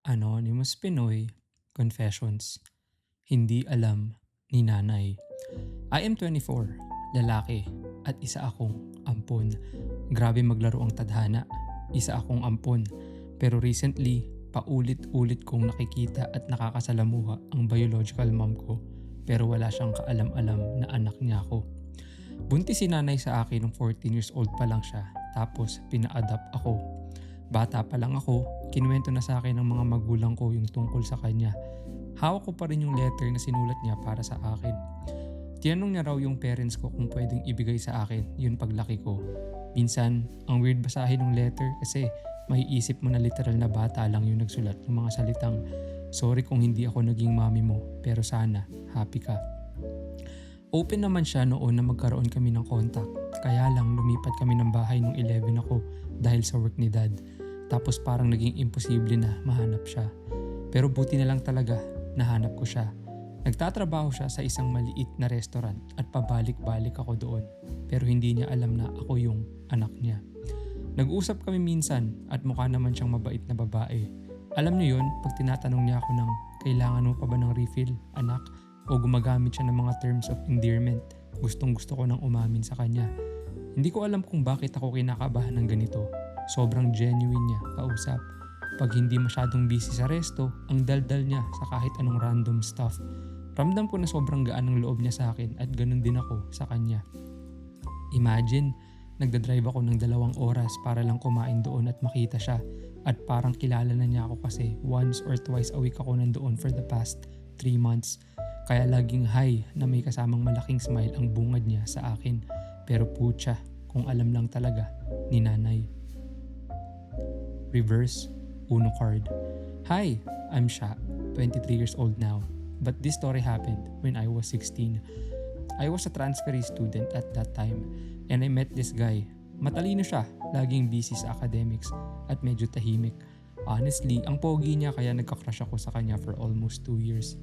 Anonymous Pinoy Confessions. Hindi alam ni nanay. I am 24, lalaki, at isa akong ampon. Grabe maglaro ang tadhana. Isa akong ampon. Pero recently, paulit-ulit kong nakikita at nakakasalamuha ang biological mom ko, pero wala siyang kaalam-alam na anak niya ako. Buntis si nanay sa akin nung 14 years old pa lang siya, tapos pina-adapt ako. Bata pa lang ako, kinuwento na sa akin ng mga magulang ko yung tungkol sa kanya. Hawak ko pa rin yung letter na sinulat niya para sa akin. Tinanong niya raw yung parents ko kung pwedeng ibigay sa akin yun paglaki ko. Minsan, ang weird basahin ng letter kasi may isip mo na literal na bata lang yung nagsulat ng mga salitang, "Sorry kung hindi ako naging mami mo, pero sana happy ka." Open naman siya noon na magkaroon kami ng contact. Kaya lang lumipat kami ng bahay nung 11 ako dahil sa work ni dad. Tapos parang naging imposible na mahanap siya. Pero buti na lang talaga, nahanap ko siya. Nagtatrabaho siya sa isang maliit na restaurant at pabalik-balik ako doon. Pero hindi niya alam na ako yung anak niya. Nag-usap kami minsan at mukha naman siyang mabait na babae. Alam niyo yun, pag tinatanong niya ako ng kailangan mo pa ba ng refill, anak? O gumagamit siya ng mga terms of endearment. Gustong gusto ko nang umamin sa kanya. Hindi ko alam kung bakit ako kinakabahan ng ganito. Sobrang genuine niya kausap. Pag hindi masyadong busy sa resto, ang daldal niya sa kahit anong random stuff. Ramdam ko na sobrang gaan ng loob niya sa akin at ganun din ako sa kanya. Imagine, nagdadrive ako ng 2 oras para lang kumain doon at makita siya. At parang kilala na niya ako kasi once or twice a week ako nandoon for the past 3 months. Kaya laging hi na may kasamang malaking smile ang bungad niya sa akin. Pero putya, kung alam lang talaga ni nanay. Reverse Uno card. Hi, I'm Sha, 23 years old now. But this story happened when I was 16. I was a transferee student at that time and I met this guy. Matalino siya, laging busy sa academics at medyo tahimik. Honestly, ang pogi niya kaya nagka-crush ako sa kanya for almost 2 years.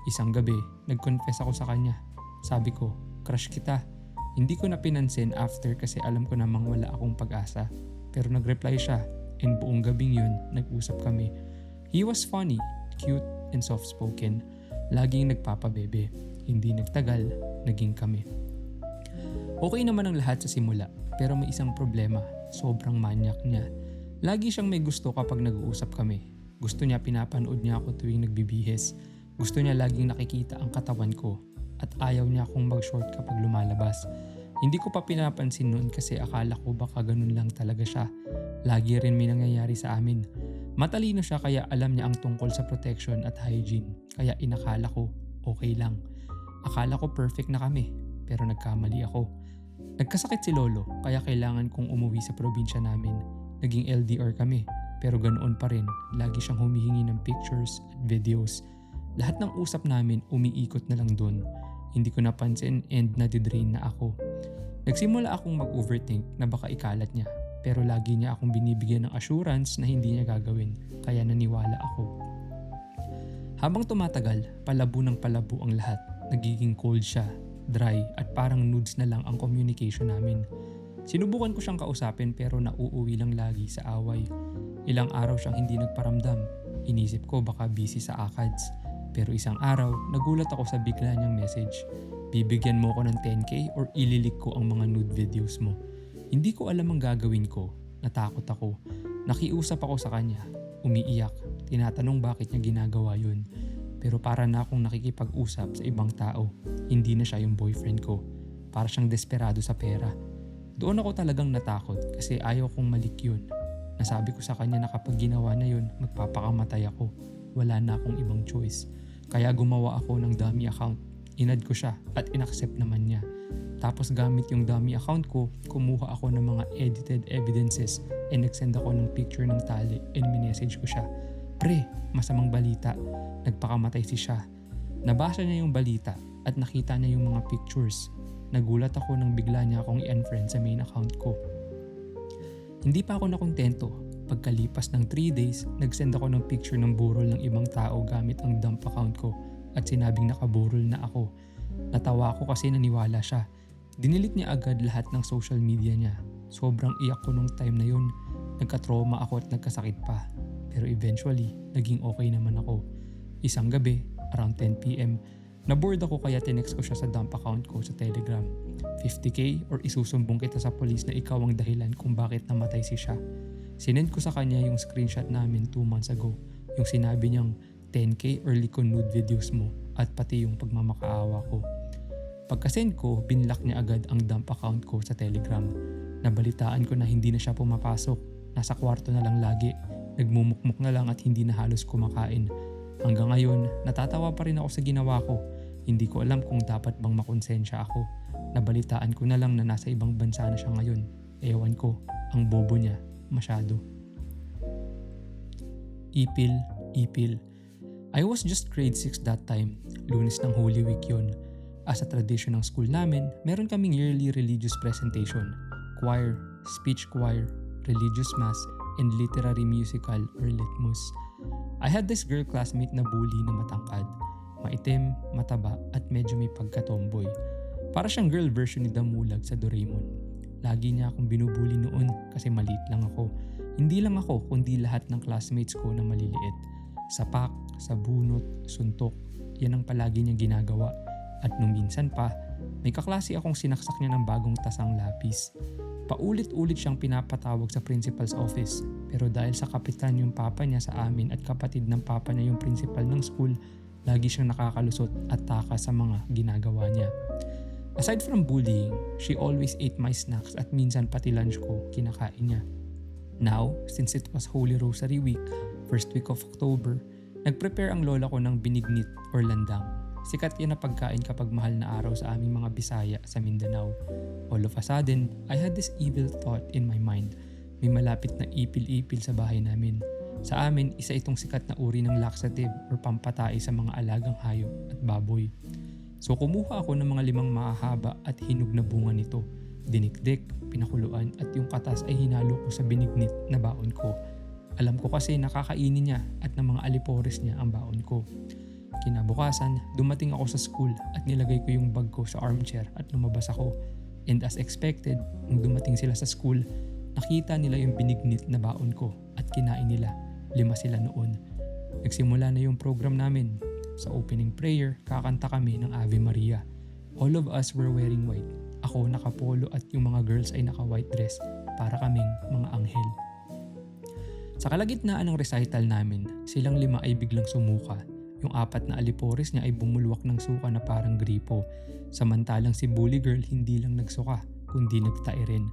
Isang gabi, nag-confess ako sa kanya. Sabi ko, crush kita. Hindi ko na pinansin after kasi alam ko namang wala akong pag-asa. Pero nag-reply siya and buong gabing yun, nag-usap kami. He was funny, cute, and soft-spoken. Laging nagpapabebe. Hindi nagtagal, naging kami. Okay naman ang lahat sa simula, pero may isang problema. Sobrang manyak niya. Lagi siyang may gusto kapag nag-uusap kami. Gusto niya pinapanood niya ako tuwing nagbibihis. Gusto niya laging nakikita ang katawan ko. At ayaw niya akong mag-short kapag lumalabas. Hindi ko pa pinapansin noon kasi akala ko baka ganun lang talaga siya. Lagi rin may nangyayari sa amin. Matalino siya kaya alam niya ang tungkol sa protection at hygiene. Kaya inakala ko okay lang. Akala ko perfect na kami. Pero nagkamali ako. Nagkasakit si Lolo kaya kailangan kong umuwi sa probinsya namin. Naging LDR kami. Pero ganoon pa rin. Lagi siyang humihingi ng pictures at videos. Lahat ng usap namin umiikot na lang dun. Hindi ko napansin and nadidrain na ako. Nagsimula akong mag-overthink na baka ikalat niya. Pero lagi niya akong binibigyan ng assurance na hindi niya gagawin. Kaya naniwala ako. Habang tumatagal, palabo ng palabo ang lahat. Nagiging cold siya, dry at parang nudes na lang ang communication namin. Sinubukan ko siyang kausapin pero nauuwi lang lagi sa away. Ilang araw siyang hindi nagparamdam. Inisip ko baka busy sa ACADS. Pero isang araw, nagulat ako sa bigla niyang message. Bibigyan mo ko ng 10k or ililik ko ang mga nude videos mo. Hindi ko alam ang gagawin ko. Natakot ako. Nakiusap ako sa kanya. Umiiyak. Tinatanong bakit niya ginagawa yun. Pero para na akong nakikipag-usap sa ibang tao. Hindi na siya yung boyfriend ko. Para siyang desperado sa pera. Doon ako talagang natakot kasi ayaw kong malik yun. Nasabi ko sa kanya na kapag ginawa na yun, magpapakamatay ako. Wala na akong ibang choice. Kaya gumawa ako ng dummy account. Inad ko siya at inaccept naman niya. Tapos gamit yung dummy account ko, kumuha ako ng mga edited evidences and nagsend ako ng picture ng tali and minessage ko siya. Pre, masamang balita. Nagpakamatay si siya. Nabasa niya yung balita at nakita niya yung mga pictures. Nagulat ako nang bigla niya akong i-unfriend sa main account ko. Hindi pa ako nakontento. Pagkalipas ng 3 days, nagsend ako ng picture ng burol ng ibang tao gamit ang dump account ko at sinabing nakaburol na ako. Natawa ako kasi naniwala siya. Dinilit niya agad lahat ng social media niya. Sobrang iyak ko nung time na yun. Nagka-trauma ako at nagkasakit pa. Pero eventually, naging okay naman ako. Isang gabi, around 10 p.m, na-bored ako kaya tinext ko siya sa dump account ko sa Telegram. 50k or isusumbong kita sa police na ikaw ang dahilan kung bakit namatay si Sha. Sinend ko sa kanya yung screenshot namin 2 months ago. Yung sinabi niyang 10k early ko nude videos mo at pati yung pagmamakaawa ko. Pagkasend ko, binlock niya agad ang dump account ko sa Telegram. Nabalitaan ko na hindi na siya pumapasok. Nasa kwarto na lang lagi. Nagmumukmuk na lang at hindi na halos kumakain. Hanggang ngayon, natatawa pa rin ako sa ginawa ko. Hindi ko alam kung dapat bang makonsensya ako. Nabalitaan ko na lang na nasa ibang bansa na siya ngayon. Ewan ko, ang bobo niya, masyado. Ipil. I was just grade 6 that time. Lunes ng Holy Week yun. As a tradition ng school namin, meron kaming yearly religious presentation. Choir, speech choir, religious mass, and literary musical or litmus. I had this girl classmate na bully na matangkad. Maitim, mataba, at medyo may pagka-tomboy. Para siyang girl version ni Damulag sa Doraemon. Lagi niya akong binubuli noon kasi maliit lang ako. Hindi lang ako kundi lahat ng classmates ko na maliliit. Sapak, sa bunot, suntok, yan ang palagi niyang ginagawa. At nung minsan pa, may kaklase akong sinaksak niya ng bagong tasang lapis. Paulit-ulit siyang pinapatawag sa principal's office. Pero dahil sa kapitan yung papa niya sa amin at kapatid ng papa niya yung principal ng school, lagi siyang nakakalusot at takas sa mga ginagawa niya. Aside from bullying, she always ate my snacks at minsan pati lunch ko kinakain niya. Now, since it was Holy Rosary Week, first week of October, nag-prepare ang lola ko ng binignit or landang. Sikat yan na pagkain kapag mahal na araw sa aming mga Bisaya sa Mindanao. All of a sudden, I had this evil thought in my mind. May malapit na ipil-ipil sa bahay namin. Sa amin, isa itong sikat na uri ng laxative or pampatay sa mga alagang hayop at baboy. So kumuha ako ng mga 5 mahahaba at hinog na bunga nito. Dinikdik, pinakuluan at yung katas ay hinalo ko sa binignit na baon ko. Alam ko kasi nakakainin niya at ng mga alipores niya ang baon ko. Kinabukasan, dumating ako sa school at nilagay ko yung bag ko sa armchair at lumabas ako. And as expected, nung dumating sila sa school, nakita nila yung binignit na baon ko at kinain nila. 5 sila noon. Nagsimula na yung program namin. Sa opening prayer, kakanta kami ng Ave Maria. All of us were wearing white. Ako nakapolo at yung mga girls ay naka-white dress para kaming mga anghel. Sa kalagitnaan ng recital namin, silang 5 ay biglang sumuka. Yung 4 na alipores niya ay bumulwak ng suka na parang gripo. Samantalang si bully girl hindi lang nagsuka, kundi nagtae rin.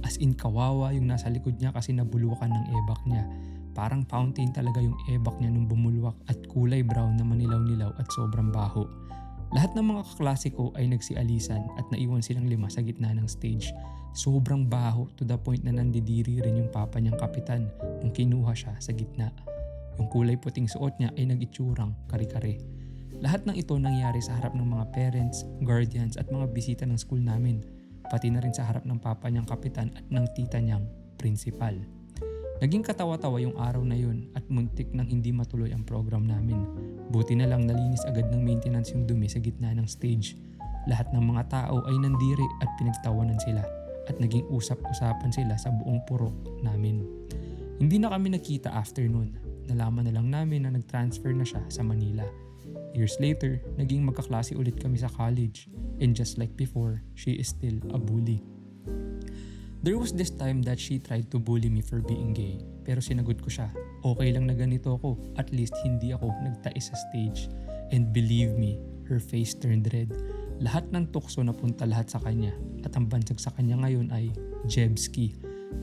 As in kawawa yung nasa likod niya kasi nabulwakan ng ebak niya. Parang fountain talaga yung ebak niya nung bumulwak at kulay brown na manilaw-nilaw at sobrang baho. Lahat ng mga kaklase ko ay nagsialisan at naiwan silang 5 sa gitna ng stage. Sobrang baho to the point na nandidiri rin yung papa niyang kapitan nung kinuha siya sa gitna. Yung kulay puting suot niya ay nag-itsurang kare-kare. Lahat ng ito nangyari sa harap ng mga parents, guardians at mga bisita ng school namin. Pati na rin sa harap ng papa niyang kapitan at ng tita niyang principal. Naging katawa-tawa yung araw na yun at muntik nang hindi matuloy ang program namin. Buti na lang nalinis agad ng maintenance yung dumi sa gitna ng stage. Lahat ng mga tao ay nandiri at pinagtawanan sila at naging usap-usapan sila sa buong purok namin. Hindi na kami nakita after nun. Nalaman na lang namin na nag-transfer na siya sa Manila. Years later, naging magkaklase ulit kami sa college. And just like before, she is still a bully. There was this time that she tried to bully me for being gay. Pero sinagot ko siya. Okay lang na ganito ako. At least hindi ako nagtae sa stage. And believe me, her face turned red. Lahat ng tukso napunta lahat sa kanya. At ang bansag sa kanya ngayon ay Jebski.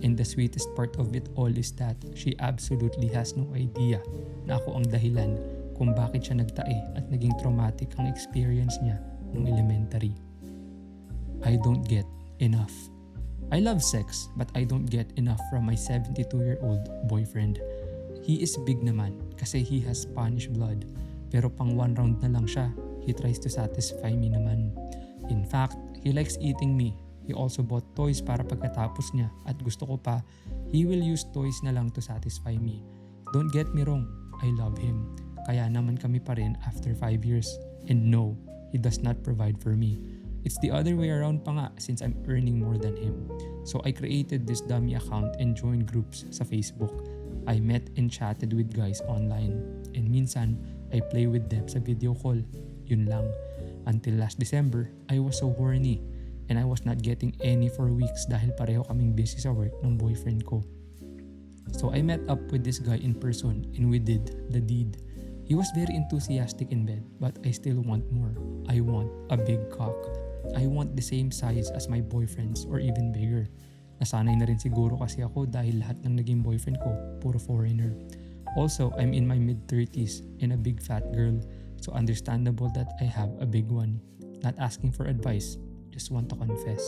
And the sweetest part of it all is that she absolutely has no idea na ako ang dahilan kung bakit siya nagtae at naging traumatic ang experience niya nung elementary. I don't get enough. I love sex but I don't get enough from my 72-year-old boyfriend. He is big naman kasi he has Spanish blood pero pang 1 round na lang siya. He tries to satisfy me naman. In fact, he likes eating me. He also bought toys para pagkatapos niya at gusto ko pa, he will use toys na lang to satisfy me. Don't get me wrong, I love him. Kaya naman kami pa rin after 5 years. And no, he does not provide for me. It's the other way around pa nga since I'm earning more than him. So I created this dummy account and joined groups sa Facebook. I met and chatted with guys online. And minsan, I play with them sa video call. Yun lang. Until last December, I was so horny. And I was not getting any for weeks dahil pareho kaming busy sa work ng boyfriend ko. So I met up with this guy in person and we did the deed. He was very enthusiastic in bed, but I still want more. I want a big cock. I want the same size as my boyfriends or even bigger. Nasanay na rin siguro kasi ako dahil lahat ng naging boyfriend ko, puro foreigner. Also, I'm in my mid-30s and a big fat girl, so understandable that I have a big one. Not asking for advice, just want to confess.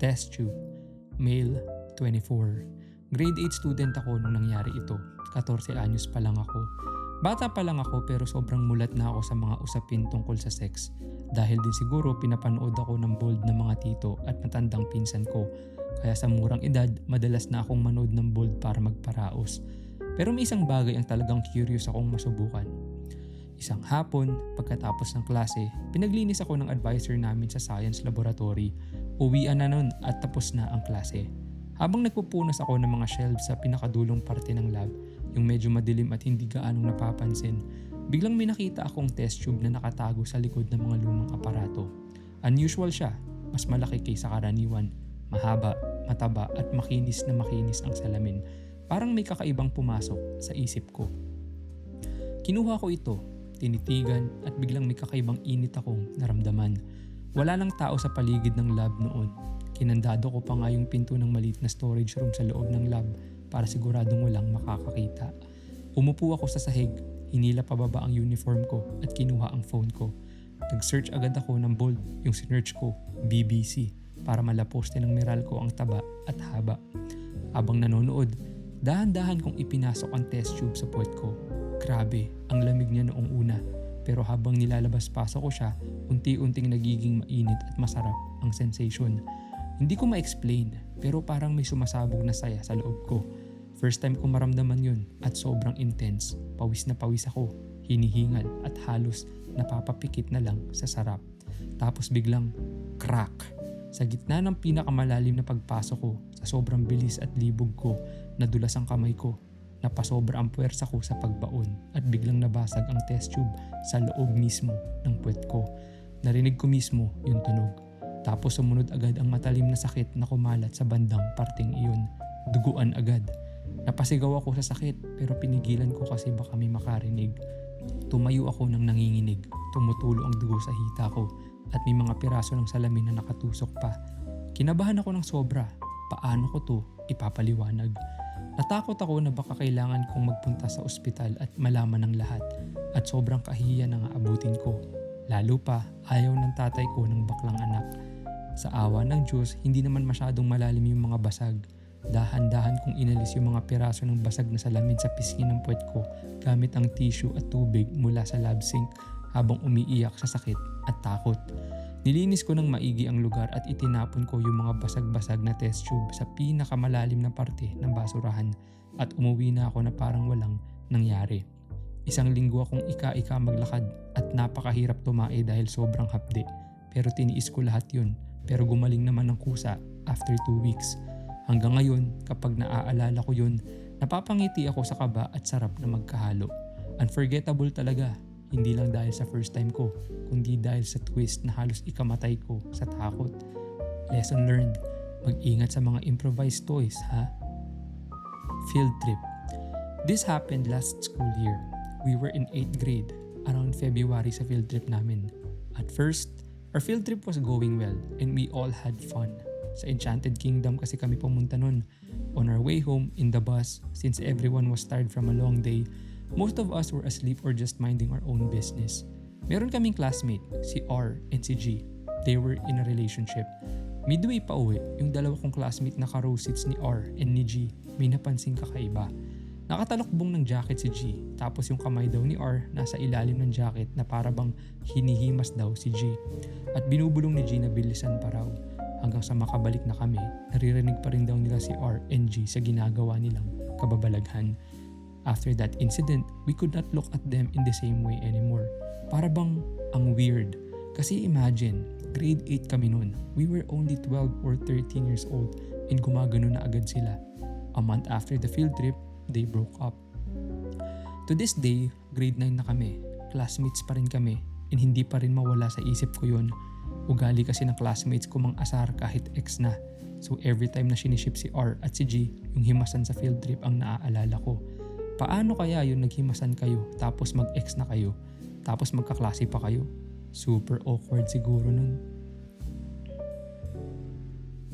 Test tube. Male, 24. Grade 8 student ako nung nangyari ito. 14 anyos pa lang ako. Bata pa lang ako pero sobrang mulat na ako sa mga usapin tungkol sa sex. Dahil din siguro pinapanood ako ng bold na mga tito at matandang pinsan ko. Kaya sa murang edad, madalas na akong manood ng bold para magparaos. Pero may isang bagay ang talagang curious akong masubukan. Isang hapon, pagkatapos ng klase, pinaglinis ako ng advisor namin sa science laboratory. Uwian na nun at tapos na ang klase. Habang nagpupunas ako ng mga shelves sa pinakadulong parte ng lab, yung medyo madilim at hindi gaanong napapansin, biglang may nakita akong test tube na nakatago sa likod ng mga lumang aparato. Unusual siya, mas malaki kaysa karaniwan, mahaba, mataba at makinis na makinis ang salamin. Parang may kakaibang pumasok sa isip ko. Kinuha ko ito, tinitigan at biglang may kakaibang init akong naramdaman. Wala nang tao sa paligid ng lab noon. Kinandado ko pa nga yung pinto ng maliit na storage room sa loob ng lab para siguradong walang makakakita. Umupo ako sa sahig, hinila pababa ang uniform ko at kinuha ang phone ko. Nag-search agad ako ng bold, yung sinearch ko, BBC, para malaposte ng Meralco ang taba at haba. Habang nanonood, dahan-dahan kong ipinasok ang test tube sa puwet ko. Grabe, ang lamig niya noong una. Pero habang nilalabas-pasok ko siya, unti-unting nagiging mainit at masarap ang sensation. Hindi ko ma-explain, pero parang may sumasabog na saya sa loob ko. First time ko maramdaman yun at sobrang intense. Pawis na pawis ako, hinihingal at halos napapapikit na lang sa sarap. Tapos biglang, crack! Sa gitna ng pinakamalalim na pagpasok ko, sa sobrang bilis at libog ko, nadulas ang kamay ko. Napasobra ang puwersa ko sa pagbaon at biglang nabasag ang test tube sa loob mismo ng puwet ko. Narinig ko mismo yung tunog. Tapos sumunod agad ang matalim na sakit na kumalat sa bandang parting iyon. Duguan agad. Napasigaw ako sa sakit pero pinigilan ko kasi baka may makarinig. Tumayo ako ng nanginginig. Tumutulo ang dugo sa hita ko at may mga piraso ng salamin na nakatusok pa. Kinabahan ako ng sobra. Paano ko to ipapaliwanag? Natakot ako na baka kailangan kong magpunta sa ospital at malaman ng lahat at sobrang kahihiyan na nga abutin ko. Lalo pa, ayaw ng tatay ko ng baklang anak. Sa awa ng Diyos, hindi naman masyadong malalim yung mga basag. Dahan-dahan kong inalis yung mga piraso ng basag na salamin sa pisngi ng puwet ko gamit ang tissue at tubig mula sa lab sink habang umiiyak sa sakit at takot. Nilinis ko ng maigi ang lugar at itinapon ko yung mga basag-basag na test tube sa pinakamalalim na parte ng basurahan at umuwi na ako na parang walang nangyari. Isang linggo akong ika-ika maglakad at napakahirap tumae dahil sobrang hapde. Pero tiniis ko lahat yun. Pero gumaling naman ng kusa after 2 weeks. Hanggang ngayon, kapag naaalala ko yun, napapangiti ako sa kaba at sarap na magkahalo. Unforgettable talaga. Hindi lang dahil sa first time ko, kundi dahil sa twist na halos ikamatay ko sa takot. Lesson learned, mag-ingat sa mga improvised toys, ha? Field trip. This happened last school year. We were in 8th grade, around February sa field trip namin. At first, our field trip was going well and we all had fun. Sa Enchanted Kingdom kasi kami pumunta nun. On our way home, in the bus, since everyone was tired from a long day, most of us were asleep or just minding our own business. Meron kaming classmate, si R and si G. They were in a relationship. Midway pa uwi, yung dalawa kong classmate na ka-row seats ni R and ni G, may napansing kakaiba. Nakatalokbong ng jacket si G, tapos yung kamay daw ni R nasa ilalim ng jacket na para bang hinihimas daw si G. At binubulong ni G na bilisan pa raw. Hanggang sa makabalik na kami, naririnig pa rin daw nila si R and G sa ginagawa nilang kababalaghan. After that incident, we could not look at them in the same way anymore. Para bang ang weird. Kasi imagine, grade 8 kami noon. We were only 12 or 13 years old and gumagano na agad sila. A month after the field trip, they broke up. To this day, grade 9 na kami. Classmates pa rin kami and hindi pa rin mawala sa isip ko yun. Ugali kasi ng classmates ko mang-asar kahit ex na. So every time na siniship si R at si G, yung himasan sa field trip ang naaalala ko. Paano kaya yun naghimasan kayo tapos mag-ex na kayo? Tapos magkaklase pa kayo? Super awkward siguro nun.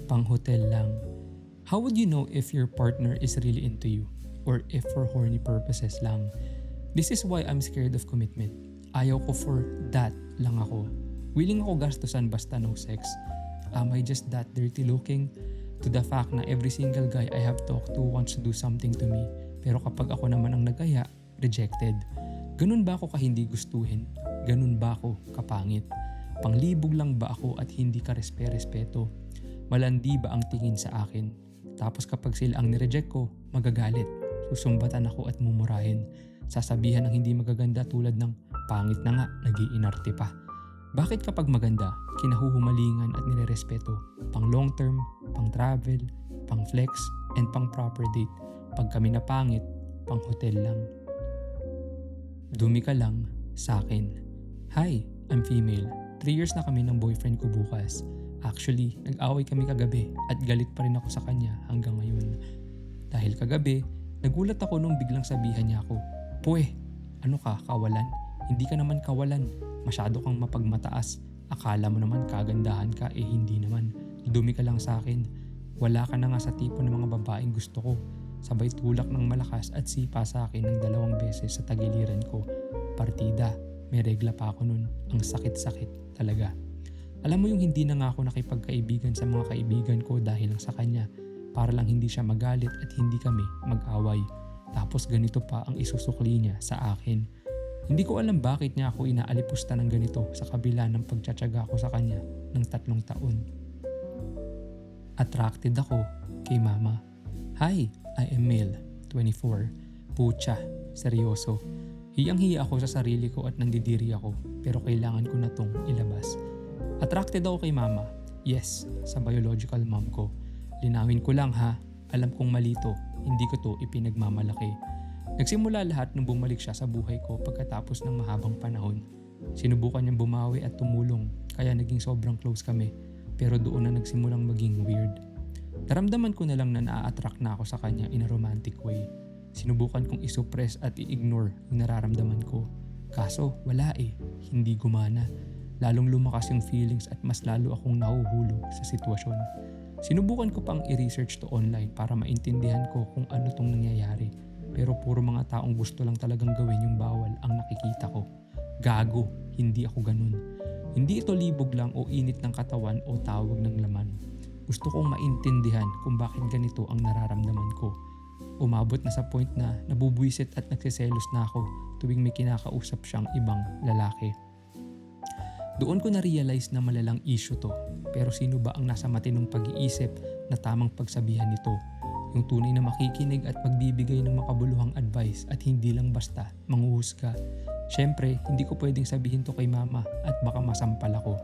Pang-hotel lang. How would you know if your partner is really into you? Or if for horny purposes lang? This is why I'm scared of commitment. Ayaw ko for that lang ako. Willing ako gastusan basta no sex. Am I just that dirty looking? To the fact na every single guy I have talked to wants to do something to me. Pero kapag ako naman ang nagaya, rejected. Ganun ba ako kahindi gustuhin? Ganun ba ako kapangit? Panglibog lang ba ako at hindi ka respeto? Malandi ba ang tingin sa akin? Tapos kapag sila ang nireject ko, magagalit. Susumbatan ako at mumurahin. Sasabihan ng hindi magaganda tulad ng pangit na nga, nag-iinarte pa. Bakit kapag maganda, kinahuhumalingan at nirerespeto? Pang long term, pang travel, pang flex, and pang proper date. Pag kami na pangit, pang hotel lang. Dumi ka lang sa akin. Hi, I'm female. 3 years na kami ng boyfriend ko bukas. Actually, nag-away kami kagabi at galit pa rin ako sa kanya hanggang ngayon. Dahil kagabi, nagulat ako nung biglang sabihan niya ako, "Puwe, ano ka, kawalan? Hindi ka naman kawalan. Masyado kang mapagmataas. Akala mo naman kagandahan ka, hindi naman. Dumi ka lang sa akin. Wala ka na nga sa tipo ng mga babaeng gusto ko." Sabay tulak ng malakas at sipa sa akin ng 2 beses sa tagiliran ko. Partida, may regla pa ako nun. Ang sakit-sakit talaga. Alam mo yung hindi na nga ako nakipagkaibigan sa mga kaibigan ko dahil lang sa kanya. Para lang hindi siya magalit at hindi kami mag-away. Tapos ganito pa ang isusukli niya sa akin. Hindi ko alam bakit niya ako inaalipusta ng ganito sa kabila ng pagtsatsaga ko sa kanya ng 3 taon. Attracted ako kay mama. Hi, I am male, 24. Pucha, seryoso. Hiyang-hiya ako sa sarili ko at nandidiri ako pero kailangan ko na tong ilabas. Attracted ako kay mama. Yes, sa biological mom ko. Linawin ko lang ha, alam kong mali to, hindi ko to ipinagmamalaki. Nagsimula lahat nung bumalik siya sa buhay ko pagkatapos ng mahabang panahon. Sinubukan niyang bumawi at tumulong kaya naging sobrang close kami pero doon na nagsimulang maging weird. Naramdaman ko na lang na naa-attract na ako sa kanya in a romantic way. Sinubukan kong isuppress at i-ignore yung nararamdaman ko. Kaso wala hindi gumana. Lalong lumakas yung feelings at mas lalo akong nahuhulog sa sitwasyon. Sinubukan ko pang i-research to online para maintindihan ko kung ano tong nangyayari. Pero puro mga taong gusto lang talagang gawin yung bawal ang nakikita ko. Gago, hindi ako ganun. Hindi ito libog lang o init ng katawan o tawag ng laman. Gusto kong maintindihan kung bakit ganito ang nararamdaman ko. Umabot na sa point na nabubwisit at nagsiselos na ako tuwing may kinakausap siyang ibang lalaki. Doon ko na-realize na malalang issue to. Pero sino ba ang nasa matinong pag-iisip na tamang pagsabihan nito? Yung tunay na makikinig at magbibigay ng makabuluhang advice at hindi lang basta manghuhusga. Syempre, hindi ko pwedeng sabihin to kay mama at baka masampal ako.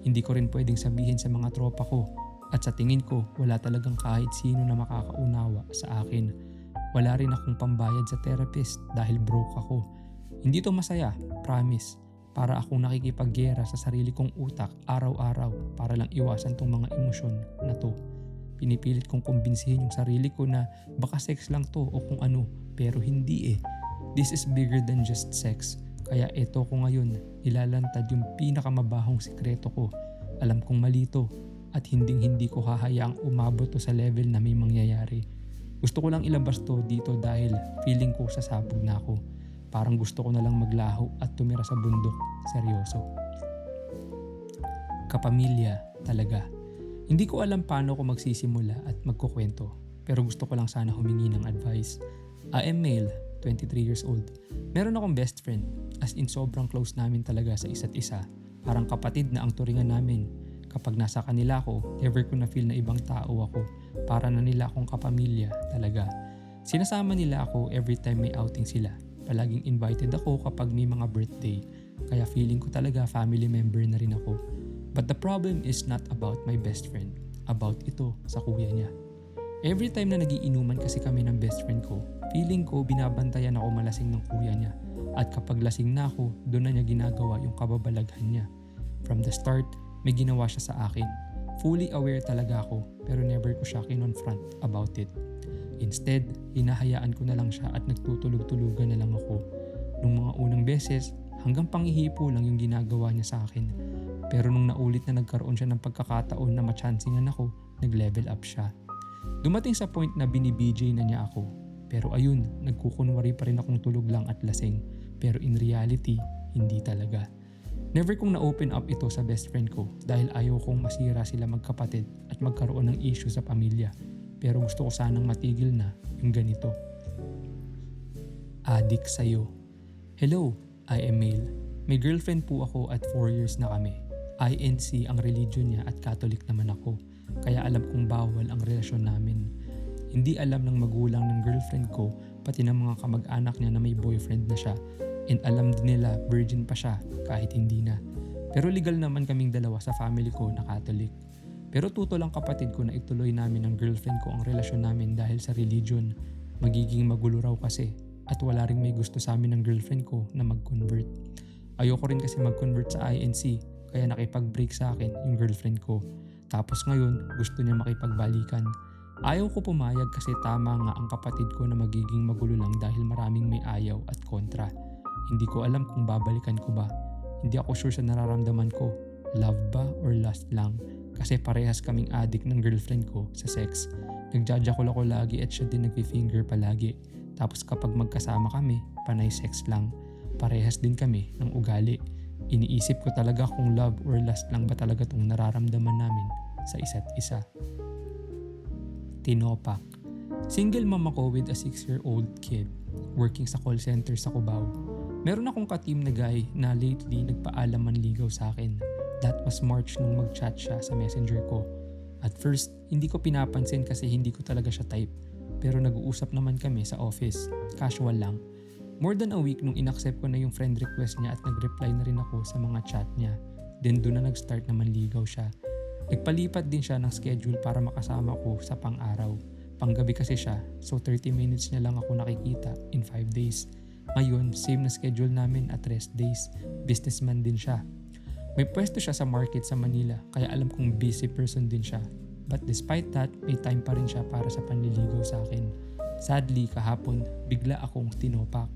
Hindi ko rin pwedeng sabihin sa mga tropa ko. At sa tingin ko, wala talagang kahit sino na makakaunawa sa akin. Wala rin akong pambayad sa therapist dahil broke ako. Hindi to masaya, promise. Para akong nakikipaggera sa sarili kong utak araw-araw para lang iwasan tong mga emosyon na to. Pinipilit kong kumbinsihin yung sarili ko na baka sex lang to o kung ano, pero hindi This is bigger than just sex. Kaya eto ko ngayon, ilalantad yung pinakamabahong sikreto ko. Alam kong mali to at hindi ko hahayaang umabot to sa level na may mangyayari. Gusto ko lang ilabas to dito dahil feeling ko sasabog na ako. Parang gusto ko na lang maglaho at tumira sa bundok. Seryoso. Kapamilya talaga. Hindi ko alam paano ko magsisimula at magkukwento. Pero gusto ko lang sana humingi ng advice. I am male, 23 years old. Meron akong best friend. As in sobrang close namin talaga sa isa't isa. Parang kapatid na ang turingan namin. Kapag nasa kanila ako, ever ko na feel na ibang tao ako. Para na nila akong kapamilya talaga. Sinasama nila ako every time may outing sila. Palaging invited ako kapag may mga birthday. Kaya feeling ko talaga family member na rin ako. But the problem is not about my best friend. About ito sa kuya niya. Every time na nagiinuman kasi kami ng best friend ko, feeling ko binabantayan ako malasing ng kuya niya. At kapag lasing na ako, doon na niya ginagawa yung kababalaghan niya. From the start, may ginawa siya sa akin. Fully aware talaga ako pero never ko siya kinonfront about it. Instead, hinahayaan ko na lang siya at nagtutulog-tulugan na lang ako. Nung mga unang beses, hanggang pangihipo lang yung ginagawa niya sa akin. Pero nung naulit na nagkaroon siya ng pagkakataon na machansingan ako, nag-level up siya. Dumating sa point na bini-BJ na niya ako. Pero ayun, nagkukunwari pa rin akong tulog lang at lasing. Pero in reality, hindi talaga. Never kong na-open up ito sa best friend ko dahil ayaw kong masira sila magkapatid at magkaroon ng issue sa pamilya. Pero gusto ko sanang matigil na yung ganito. Adik sa'yo. Hello, I am male. May girlfriend po ako at 4 years na kami. INC ang religion niya at Catholic naman ako. Kaya alam kong bawal ang relasyon namin. Hindi alam ng magulang ng girlfriend ko pati ng mga kamag-anak niya na may boyfriend na siya. And alam din nila virgin pa siya kahit hindi na. Pero legal naman kaming dalawa sa family ko na Catholic. Pero tuto lang kapatid ko na ituloy namin ng girlfriend ko ang relasyon namin dahil sa religion. Magiging magulo raw kasi at wala ring may gusto sa amin ng girlfriend ko na mag-convert. Ayoko rin kasi mag-convert sa INC kaya nakipag-break sa akin yung girlfriend ko. Tapos ngayon gusto niya makipagbalikan. Ayaw ko pumayag kasi tama nga ang kapatid ko na magiging magulo lang dahil maraming may ayaw at kontra. Hindi ko alam kung babalikan ko ba. Hindi ako sure sa nararamdaman ko. Love ba or lust lang? Kasi parehas kaming addict ng girlfriend ko sa sex. Nagjajakol ako lagi at siya din nagfi-finger palagi. Tapos kapag magkasama kami, panay sex lang. Parehas din kami ng ugali. Iniisip ko talaga kung love or lust lang ba talaga itong nararamdaman namin sa isa't isa. Tinopak. Single mom ako with a 6-year-old kid. Working sa call center sa Cubao. Meron akong ka-team na guy na lately nagpaalam manligaw sa akin. That was March nung mag-chat siya sa messenger ko. At first, hindi ko pinapansin kasi hindi ko talaga siya type. Pero nag-uusap naman kami sa office. Casual lang. More than a week nung inaccept ko na yung friend request niya at nag-reply na rin ako sa mga chat niya. Then doon na nag-start na manligaw siya. Nagpalipat din siya ng schedule para makasama ko sa pang-araw. Panggabi kasi siya, so 30 minutes niya lang ako nakikita in 5 days. Ngayon, same na schedule namin at rest days. Businessman din siya. May pwesto siya sa market sa Manila kaya alam kong busy person din siya. But despite that, may time pa rin siya para sa panliligaw sa akin. Sadly, kahapon, bigla akong tinopak.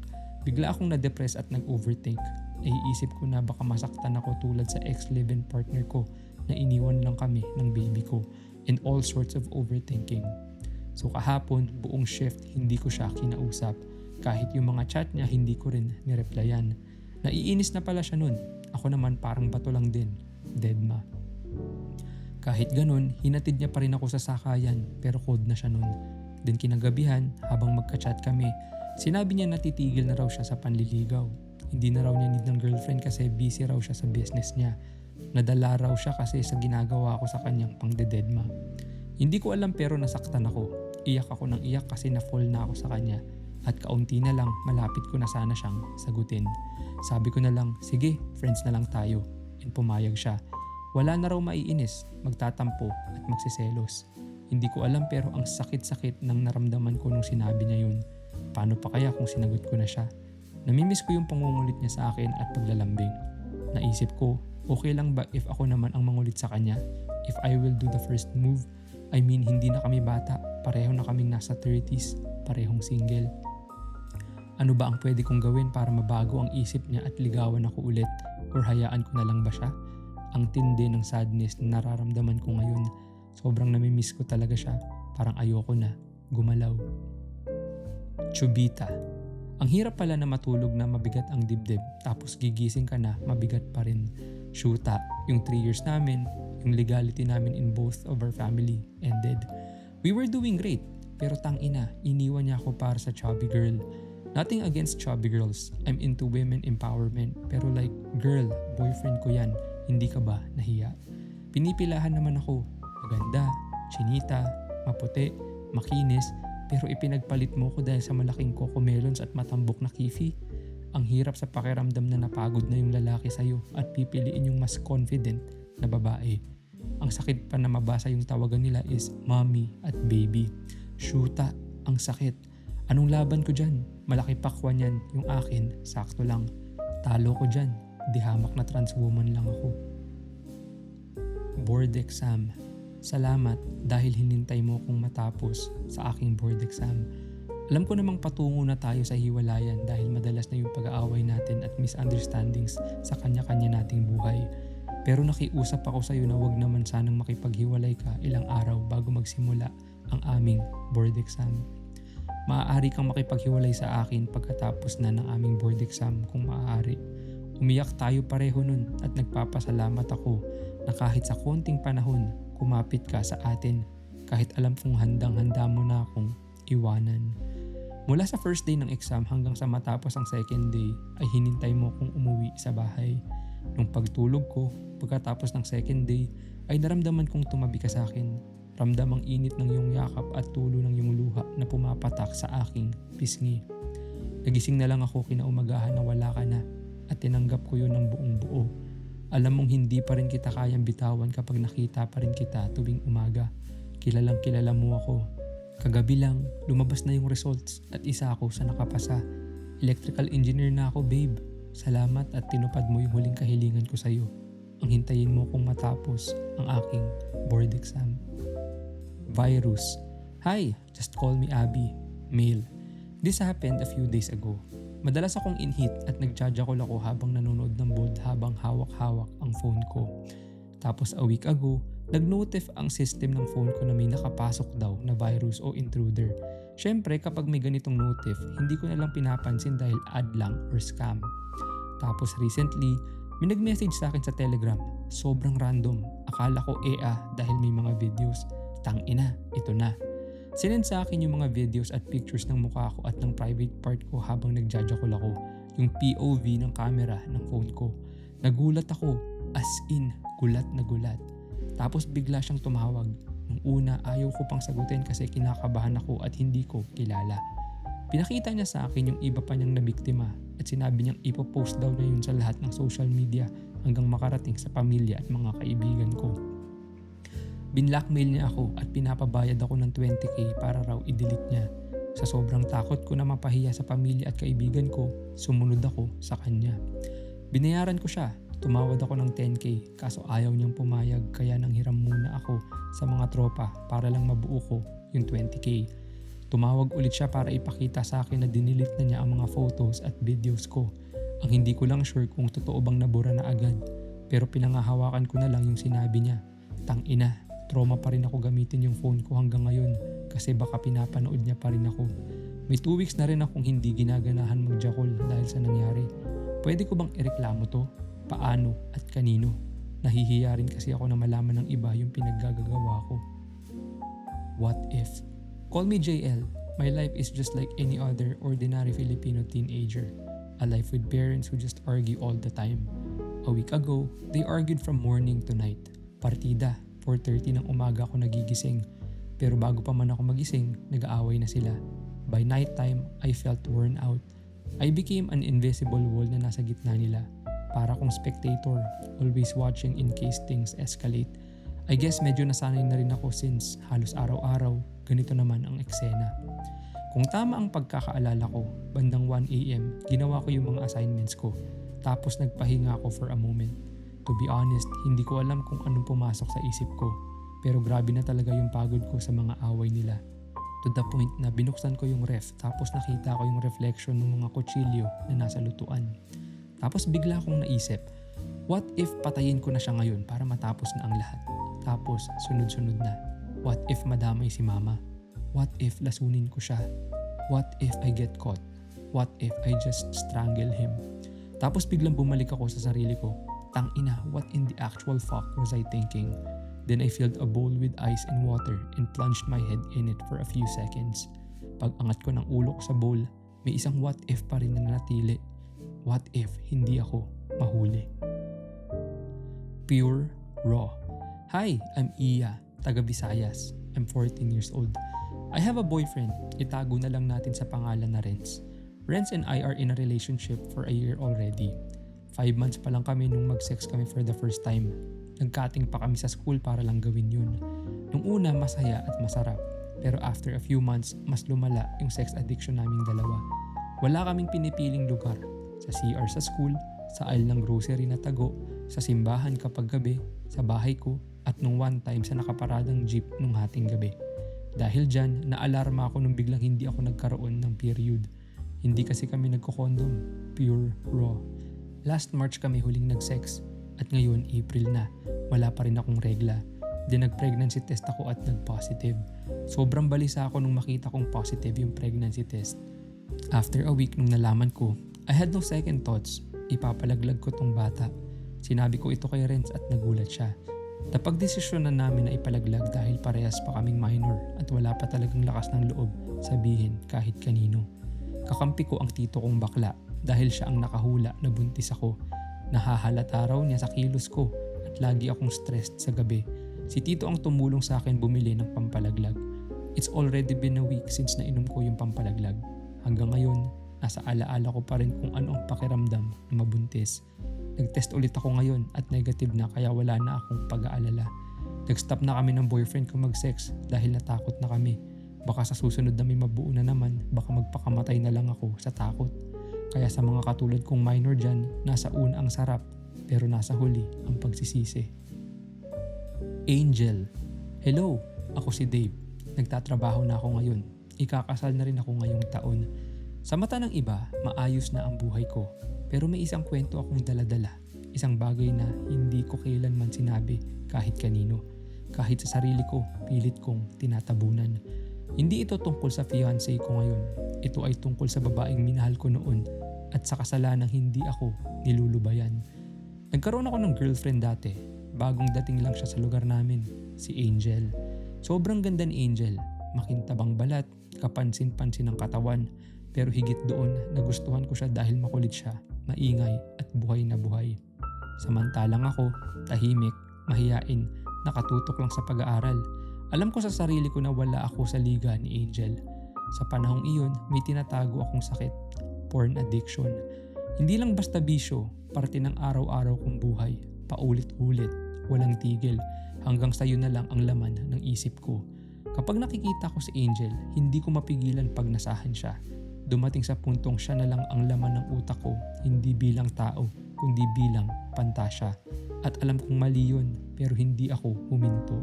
Bigla akong na-depress at nag-overthink. Naiisip ko na baka masaktan ako tulad sa ex-live-in partner ko na iniwan lang kami ng baby ko and all sorts of overthinking. So kahapon, buong shift, hindi ko siya kinausap. Kahit yung mga chat niya, hindi ko rin nireplyan. Naiinis na pala siya nun. Ako naman parang bato lang din. Deadma. Kahit ganun, hinatid niya pa rin ako sa sakayan pero code na siya nun. Then kinagabihan, habang magka-chat kami, sinabi niya na titigil na raw siya sa panliligaw. Hindi na raw niya need ng girlfriend kasi busy raw siya sa business niya. Nadala raw siya kasi sa ginagawa ko sa kanyang pangdededma. Hindi ko alam pero nasaktan ako. Iyak ako ng iyak kasi na-fall na ako sa kanya. At kaunti na lang, malapit ko na sana siyang sagutin. Sabi ko na lang, sige, friends na lang tayo. And pumayag siya. Wala na raw maiinis, magtatampo at magsiselos. Hindi ko alam pero ang sakit-sakit ng naramdaman ko nung sinabi niya yun. Paano pa kaya kung sinagot ko na siya? Namimiss ko yung pangungulit niya sa akin at paglalambing. Naisip ko, okay lang ba if ako naman ang mangulit sa kanya? If I will do the first move? I mean, hindi na kami bata, pareho na kaming nasa 30s, parehong single. Ano ba ang pwede kong gawin para mabago ang isip niya at ligawan ako ulit? Or hayaan ko na lang ba siya? Ang tindi ng sadness na nararamdaman ko ngayon. Sobrang namimiss ko talaga siya. Parang ayoko na. Gumalaw. Chubita. Ang hirap pala na matulog na mabigat ang dibdib tapos gigising ka na mabigat pa rin. Shoota. Yung 3 years namin, yung legality namin in both of our family ended. We were doing great. Pero tangina, iniwan niya ako para sa chubby girl. Nothing against chubby girls. I'm into women empowerment. Pero like, girl, boyfriend ko yan. Hindi ka ba nahiya? Pinipilahan naman ako. Maganda, chinita, maputi, makinis. Pero ipinagpalit mo ko dahil sa malaking cocomelons at matambok na kifi. Ang hirap sa pakiramdam na napagod na yung lalaki sa'yo at pipiliin yung mas confident na babae. Ang sakit pa na mabasa yung tawagan nila is mommy at baby. Shoota, ang sakit. Anong laban ko dyan? Malaki pakwan yan, yung akin, sakto lang. Talo ko dyan, di hamak na trans woman lang ako. Board exam. Salamat dahil hinintay mo kong matapos sa aking board exam. Alam ko namang patungo na tayo sa hiwalayan dahil madalas na yung pag-aaway natin at misunderstandings sa kanya-kanya nating buhay. Pero nakiusap ako sa iyo na wag naman sanang makipaghiwalay ka ilang araw bago magsimula ang aming board exam. Maaari kang makipaghiwalay sa akin pagkatapos na ng aming board exam kung maaari. Umiyak tayo pareho nun at nagpapasalamat ako na kahit sa konting panahon kumapit ka sa atin kahit alam kong handang-handa mo na akong iwanan. Mula sa first day ng exam hanggang sa matapos ang second day ay hinintay mo kong umuwi sa bahay. Nung pagtulog ko pagkatapos ng second day ay naramdaman kong tumabi ka sa akin. Ramdam ang init ng iyong yakap at tulo ng iyong luha na pumapatak sa aking pisngi. Nagising na lang ako kinaumagahan na wala ka na at tinanggap ko yun ng buong buo. Alam mong hindi pa rin kita kayang bitawan kapag nakita pa rin kita tuwing umaga. Kilalang kilala mo ako. Kagabi lang, lumabas na yung results at isa ako sa nakapasa. Electrical engineer na ako, babe. Salamat at tinupad mo yung huling kahilingan ko sa'yo. Ang hintayin mo kung matapos ang aking board exam. Virus. Hi, just call me Abby. Mail. This happened a few days ago. Madalas akong in-heat at nagjajakol ako habang nanonood ng bold habang hawak-hawak ang phone ko. Tapos a week ago, nag-notif ang system ng phone ko na may nakapasok daw na virus o intruder. Syempre kapag may ganitong notif, hindi ko na lang pinapansin dahil ad lang or scam. Tapos recently, may nag-message sa akin sa Telegram. Sobrang random. Akala ko dahil may mga videos. Tangina, ito na. Sinend sa akin yung mga videos at pictures ng mukha ko at ng private part ko habang nagjajakol ako. Yung POV ng camera ng phone ko. Nagulat ako, as in, gulat na gulat. Tapos bigla siyang tumawag. Nung una, ayaw ko pang sagutin kasi kinakabahan ako at hindi ko kilala. Pinakita niya sa akin yung iba pa niyang nabiktima at sinabi niyang ipopost daw niya yun sa lahat ng social media hanggang makarating sa pamilya at mga kaibigan ko. Binlockmail niya ako at pinapabayad ako ng 20k para raw i-delete niya. Sa sobrang takot ko na mapahiya sa pamilya at kaibigan ko, sumunod ako sa kanya. Binayaran ko siya, tumawad ako ng 10k kaso ayaw niyang pumayag kaya nanghiram muna ako sa mga tropa para lang mabuo ko yung 20k. Tumawag ulit siya para ipakita sa akin na dinilit na niya ang mga photos at videos ko. Ang hindi ko lang sure kung totoo bang nabura na agad pero pinangahawakan ko na lang yung sinabi niya. Tangina. Trauma pa rin ako gamitin yung phone ko hanggang ngayon kasi baka pinapanood niya pa rin ako. May 2 weeks na rin akong hindi ginaganahan magjakol dahil sa nangyari. Pwede ko bang ireklamo to? Paano at kanino? Nahihiya rin kasi ako na malaman ng iba yung pinaggagawa ko. What if? Call me JL. My life is just like any other ordinary Filipino teenager. A life with parents who just argue all the time. A week ago, they argued from morning to night. Partida. 4:30 ng umaga ako nagigising. Pero bago pa man ako magising, nag-aaway na sila. By night time, I felt worn out. I became an invisible wall na nasa gitna nila. Para kong spectator, always watching in case things escalate. I guess medyo nasanay na rin ako since halos araw-araw, ganito naman ang eksena. Kung tama ang pagkakaalala ko, bandang 1 AM, ginawa ko yung mga assignments ko. Tapos nagpahinga ako for a moment. To be honest, hindi ko alam kung anong pumasok sa isip ko. Pero grabe na talaga yung pagod ko sa mga away nila. To the point na binuksan ko yung ref tapos nakita ko yung reflection ng mga kutsilyo na nasa lutuan. Tapos bigla akong naisip, what if patayin ko na siya ngayon para matapos na ang lahat? Tapos sunod-sunod na, what if madamay si mama? What if lasunin ko siya? What if I get caught? What if I just strangle him? Tapos biglang bumalik ako sa sarili ko. Tangina, what in the actual fuck was I thinking? Then I filled a bowl with ice and water and plunged my head in it for a few seconds. Pag angat ko ng ulo ko sa bowl, may isang what if pa rin na nanatili. What if hindi ako mahuli? Pure Raw. Hi, I'm Iya, taga Visayas. I'm 14 years old. I have a boyfriend. Itago na lang natin sa pangalan na Renz. Renz and I are in a relationship for a year already. 5 months pa lang kami nung mag-sex kami for the first time. Nag-cutting pa kami sa school para lang gawin yun. Nung una masaya at masarap, pero after a few months mas lumala yung sex addiction naming dalawa. Wala kaming pinipiling lugar, sa CR sa school, sa aisle ng grocery na tago, sa simbahan kapag gabi, sa bahay ko, at nung one time sa nakaparadang jeep nung hating gabi. Dahil dyan, naalarma ako nung biglang hindi ako nagkaroon ng period. Hindi kasi kami nagko-condom, pure raw. Last March kami huling nag-sex at ngayon April na, wala pa rin akong regla. Di nag-pregnancy test ako at nag-positive. Sobrang balisa ako nung makita kong positive yung pregnancy test. After a week nung nalaman ko, I had no second thoughts. Ipapalaglag ko tong bata. Sinabi ko ito kay Renz at nagulat siya. Napagdesisyon na namin na ipalaglag dahil parehas pa kaming minor at wala pa talagang lakas ng loob sabihin kahit kanino. Kakampi ko ang tito kong bakla dahil siya ang nakahula na buntis ako. Nahahalata raw niya sa kilos ko at lagi akong stressed sa gabi. Si tito ang tumulong sa akin bumili ng pampalaglag. It's already been a week since nainom ko yung pampalaglag. Hanggang ngayon, nasa alaala ko pa rin kung ano ang pakiramdam na mabuntis. Nag-test ulit ako ngayon at negative na kaya wala na akong pag-aalala. Nag-stop na kami ng boyfriend ko mag-sex dahil natakot na kami. Baka sa susunod na may mabuo na naman, baka magpakamatay na lang ako sa takot. Kaya sa mga katulad kong minor dyan, nasa una ang sarap pero nasa huli ang pagsisisi. Angel. Hello, ako si Dave. Nagtatrabaho na ako ngayon. Ikakasal na rin ako ngayong taon. Sa mata ng iba, maayos na ang buhay ko. Pero may isang kwento akong daladala. Isang bagay na hindi ko kailanman sinabi kahit kanino. Kahit sa sarili ko, pilit kong tinatabunan. Hindi ito tungkol sa fiancé ko ngayon. Ito ay tungkol sa babaeng minahal ko noon at sa kasalanang hindi ako nilulubayan. Nagkaroon ako ng girlfriend dati. Bagong dating lang siya sa lugar namin. Si Angel. Sobrang ganda ni Angel. Makintabang balat, kapansin-pansin ng katawan. Pero higit doon, nagustuhan ko siya dahil makulit siya, maingay at buhay na buhay. Samantalang ako, tahimik, mahiyain, nakatutok lang sa pag-aaral. Alam ko sa sarili ko na wala ako sa liga ni Angel. Sa panahong iyon, may tinatago akong sakit, porn addiction. Hindi lang basta bisyo, parte ng araw-araw kong buhay, paulit-ulit, walang tigil, hanggang sayo na lang ang laman ng isip ko. Kapag nakikita ko si Angel, hindi ko mapigilan pag nasahan siya. Dumating sa puntong siya na lang ang laman ng utak ko, hindi bilang tao, kundi bilang pantasya. At alam kong mali yun, pero hindi ako huminto.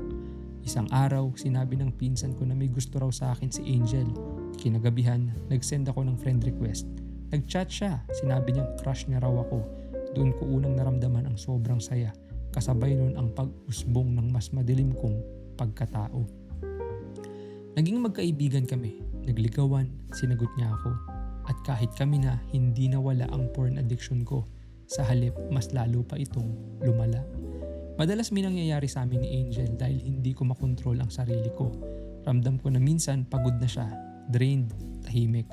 Isang araw, sinabi ng pinsan ko na may gusto raw sa akin si Angel. Kinagabihan, nag-send ako ng friend request. Nag-chat siya, sinabi niyang crush niya raw ako. Doon ko unang naramdaman ang sobrang saya. Kasabay nun ang pag-usbong ng mas madilim kong pagkatao. Naging magkaibigan kami. Nagligawan, sinagot niya ako. At kahit kami na hindi nawala ang porn addiction ko, sa halip mas lalo pa itong lumala. Madalas may nangyayari sa amin ni Angel dahil hindi ko makontrol ang sarili ko. Ramdam ko na minsan pagod na siya, drained, tahimik.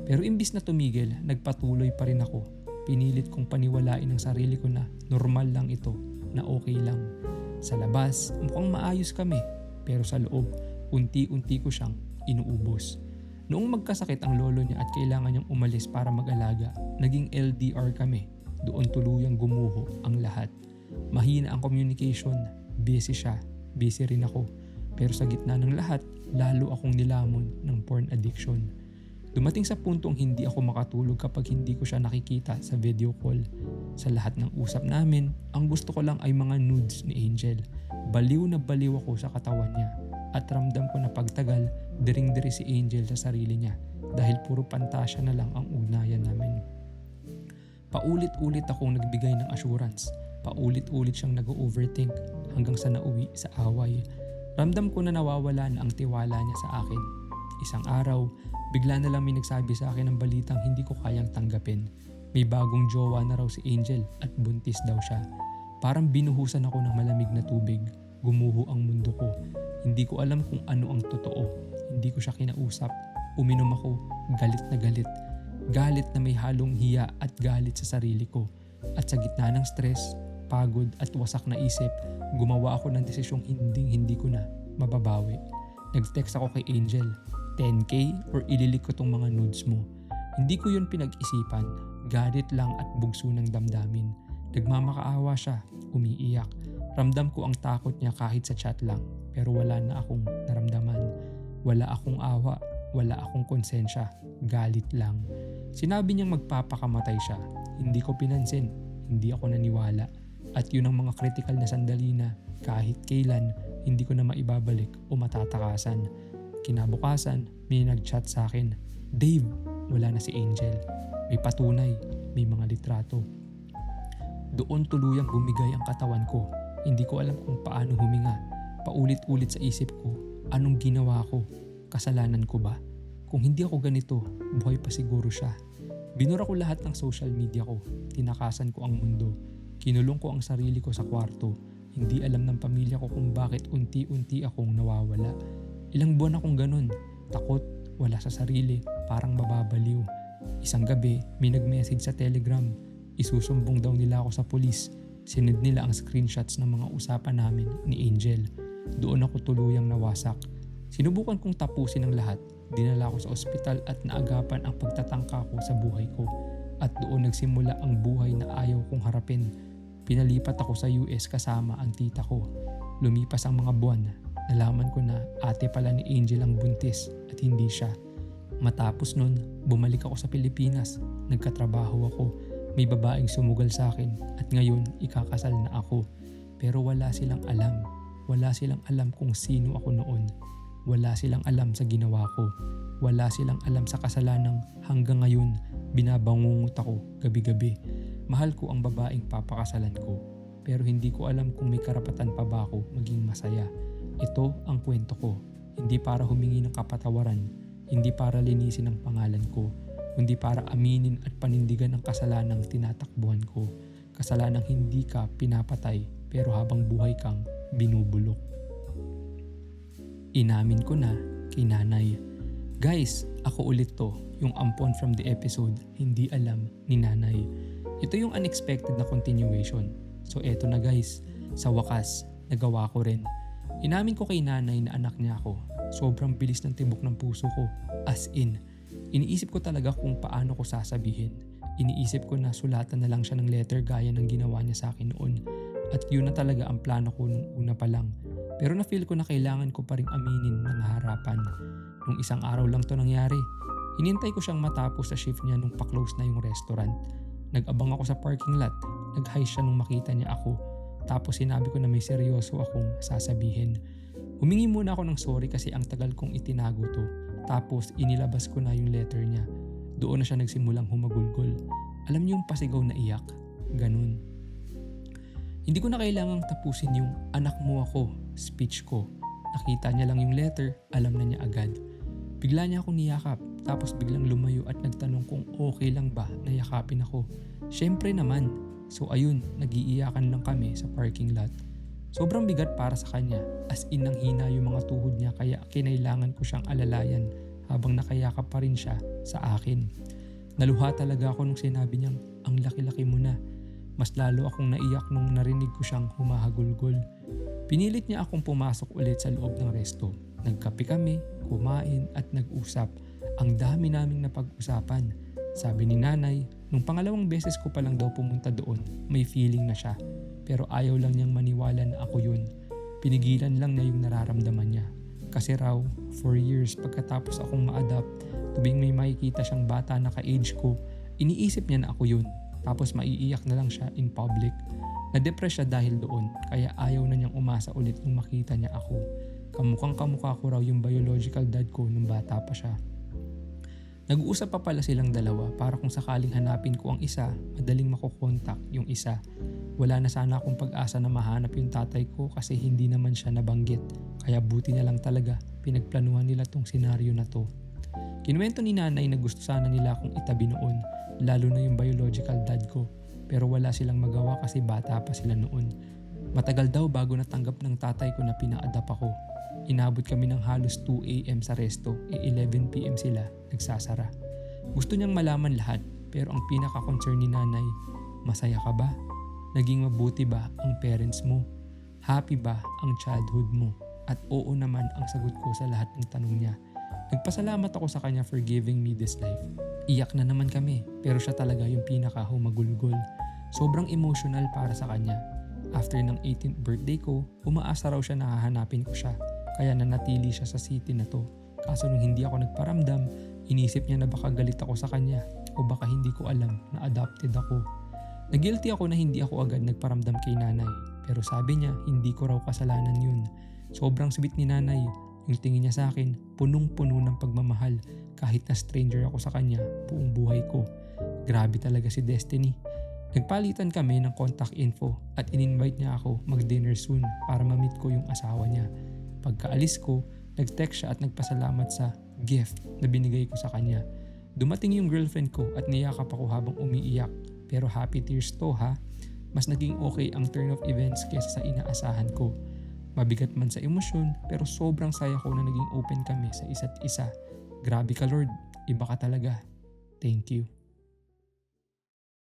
Pero imbis na tumigil, nagpatuloy pa rin ako. Pinilit kong paniwalain ang sarili ko na normal lang ito, na okay lang. Sa labas, mukhang maayos kami, pero sa loob, unti-unti ko siyang inuubos. Noong magkasakit ang lolo niya at kailangan niyang umalis para mag-alaga, naging LDR kami. Doon tuluyang gumuho ang lahat. Mahina ang communication, busy siya, busy rin ako. Pero sa gitna ng lahat, lalo akong nilamon ng porn addiction. Dumating sa puntong hindi ako makatulog kapag hindi ko siya nakikita sa video call. Sa lahat ng usap namin, ang gusto ko lang ay mga nudes ni Angel. Baliw na baliw ako sa katawan niya. At ramdam ko na pagtagal, diring-diri si Angel sa sarili niya dahil puro pantasya na lang ang ugnayan namin. Paulit-ulit akong nagbigay ng assurance. Paulit-ulit siyang nag-overthink hanggang sa nauwi sa away. Ramdam ko na nawawala na ang tiwala niya sa akin. Isang araw, bigla na lang may nagsabi sa akin ng balitang hindi ko kayang tanggapin. May bagong jowa na raw si Angel at buntis daw siya. Parang binuhusan ako ng malamig na tubig. Gumuho ang mundo ko. Hindi ko alam kung ano ang totoo. Hindi ko siya kinausap. Uminom ako, galit na galit. Galit na may halong hiya at galit sa sarili ko. At sa gitna ng stress, pagod at wasak na isip, gumawa ako ng desisyong hindi ko na mababawi. Nag-text ako kay Angel, 10K or ililik ko tong mga nudes mo. Hindi ko yun pinag-isipan, galit lang at bugso ng damdamin. Nagmamakaawa siya, umiiyak. Ramdam ko ang takot niya kahit sa chat lang, pero wala na akong naramdaman. Wala akong awa, wala akong konsensya, galit lang. Sinabi niyang magpapakamatay siya. Hindi ko pinansin, hindi ako naniwala. At yun ang mga critical na sandali na kahit kailan hindi ko na maibabalik o matatakasan. Kinabukasan, may nag-chat sa akin, "Dave, wala na si Angel. May patunay, may mga litrato." Doon tuluyang bumigay ang katawan ko. Hindi ko alam kung paano huminga. Paulit-ulit sa isip ko, anong ginawa ko? Kasalanan ko ba? Kung hindi ako ganito, buhay pa siguro siya. Binura ko lahat ng social media ko. Tinakasan ko ang mundo. Kinulong ko ang sarili ko sa kwarto. Hindi alam ng pamilya ko kung bakit unti-unti akong nawawala. Ilang buwan akong ganun. Takot, wala sa sarili, parang mababaliw. Isang gabi, may nag-message sa Telegram. Isusumbong daw nila ako sa pulis. Sinend nila ang screenshots ng mga usapan namin ni Angel. Doon ako tuluyang nawasak. Sinubukan kong tapusin ang lahat. Dinala ko sa ospital at naagapan ang pagtatangka ko sa buhay ko. At doon nagsimula ang buhay na ayaw kong harapin. Pinalipat ako sa US kasama ang tita ko. Lumipas ang mga buwan. Nalaman ko na ate pala ni Angel ang buntis at hindi siya. Matapos nun, bumalik ako sa Pilipinas. Nagkatrabaho ako. May babaeng sumugal sa akin at ngayon ikakasal na ako. Pero wala silang alam. Wala silang alam kung sino ako noon. Wala silang alam sa ginawa ko. Wala silang alam sa kasalanang hanggang ngayon binabangungot ako gabi-gabi. Mahal ko ang babaeng papakasalan ko. Pero hindi ko alam kung may karapatan pa ba ako maging masaya. Ito ang kwento ko. Hindi para humingi ng kapatawaran. Hindi para linisin ang pangalan ko. Kundi para aminin at panindigan ang kasalanang tinatakbuhan ko. Kasalanang hindi ka pinapatay pero habang buhay kang binubulok. Inamin ko na kay nanay. Guys, ako ulit to, yung ampon from the episode, hindi alam ni nanay. Ito yung unexpected na continuation. So eto na guys, sa wakas, nagawa ko rin. Inamin ko kay nanay na anak niya ako. Sobrang bilis ng tibok ng puso ko. As in, iniisip ko talaga kung paano ko sasabihin. Iniisip ko na sulatan na lang siya ng letter gaya ng ginawa niya sa akin noon. At yun na talaga ang plano ko nung una pa lang. Pero na-feel ko na kailangan ko pa ring aminin ng harapan. Nung isang araw lang to nangyari. Hinintay ko siyang matapos sa shift niya nung pa-close na yung restaurant. Nag-abang ako sa parking lot. Nag-hi siya nung makita niya ako. Tapos sinabi ko na may seryoso akong sasabihin. Humingi muna ako ng sorry kasi ang tagal kong itinago to. Tapos inilabas ko na yung letter niya. Doon na siya nagsimulang humagulgol. Alam niyo yung pasigaw na iyak? Ganun. Hindi ko na kailangang tapusin yung anak mo ako, speech ko. Nakita niya lang yung letter, alam na niya agad. Bigla niya akong niyakap, tapos biglang lumayo at nagtanong kung okay lang ba na yakapin ako. Syempre naman. So ayun, nag-iiyakan lang kami sa parking lot. Sobrang bigat para sa kanya, as in nang hina yung mga tuhod niya kaya kinailangan ko siyang alalayan habang nakayakap pa rin siya sa akin. Naluha talaga ako nung sinabi niyang ang laki-laki mo na. Mas lalo akong naiyak nung narinig ko siyang humahagulgol. Pinilit niya akong pumasok ulit sa loob ng resto. Nagkape kami, kumain at nag-usap. Ang dami naming napag-usapan. Sabi ni nanay, nung pangalawang beses ko pa lang daw pumunta doon, may feeling na siya. Pero ayaw lang niyang maniwala na ako yun. Pinigilan lang niya yung nararamdaman niya. Kasi raw, 4 years pagkatapos akong ma-adapt, tubing may makikita siyang bata na ka-age ko, iniisip niya na ako yun. Tapos maiiyak na lang siya in public. Na-depress siya dahil doon, kaya ayaw na niyang umasa ulit nung makita niya ako. Kamukhang kamukha ko raw yung biological dad ko nung bata pa siya. Nag-uusap pa pala silang dalawa para kung sakaling hanapin ko ang isa, madaling makokontak yung isa. Wala na sana akong pag-asa na mahanap yung tatay ko kasi hindi naman siya nabanggit. Kaya buti na lang talaga pinagplanuhan nila tong senaryo na to. Kinuwento ni nanay na gusto sana nila akong itabi noon, lalo na yung biological dad ko. Pero wala silang magawa kasi bata pa sila noon. Matagal daw bago natanggap ng tatay ko na pina-adapt ako. Inabot kami ng halos 2 AM sa resto, 11 PM sila nagsasara. Gusto niyang malaman lahat, pero ang pinaka-concern ni nanay, masaya ka ba? Naging mabuti ba ang parents mo? Happy ba ang childhood mo? At oo naman ang sagot ko sa lahat ng tanong niya. Nagpasalamat ako sa kanya for giving me this life. Iyak na naman kami, pero siya talaga yung pinaka-humagulgol. Sobrang emotional para sa kanya. After ng 18th birthday ko, umaasa raw siya na hahanapin ko siya. Kaya nanatili siya sa city na to. Kaso nung hindi ako nagparamdam, inisip niya na baka galit ako sa kanya o baka hindi ko alam na adopted ako. Nagilty ako na hindi ako agad nagparamdam kay nanay. Pero sabi niya hindi ko raw kasalanan yun. Sobrang sweet ni nanay. Yung tingin niya sa akin, punong-puno ng pagmamahal. Kahit na stranger ako sa kanya buong buhay ko. Grabe talaga si Destiny. Nagpalitan kami ng contact info at in-invite niya ako mag-dinner soon para ma-meet ko yung asawa niya. Pagkaalis ko, nag-text siya at nagpasalamat sa gift na binigay ko sa kanya. Dumating yung girlfriend ko at niyakap ako habang umiiyak. Pero happy tears to ha. Mas naging okay ang turn of events kesa sa inaasahan ko. Mabigat man sa emosyon pero sobrang saya ko na naging open kami sa isa't isa. Grabe ka Lord, iba ka talaga. Thank you.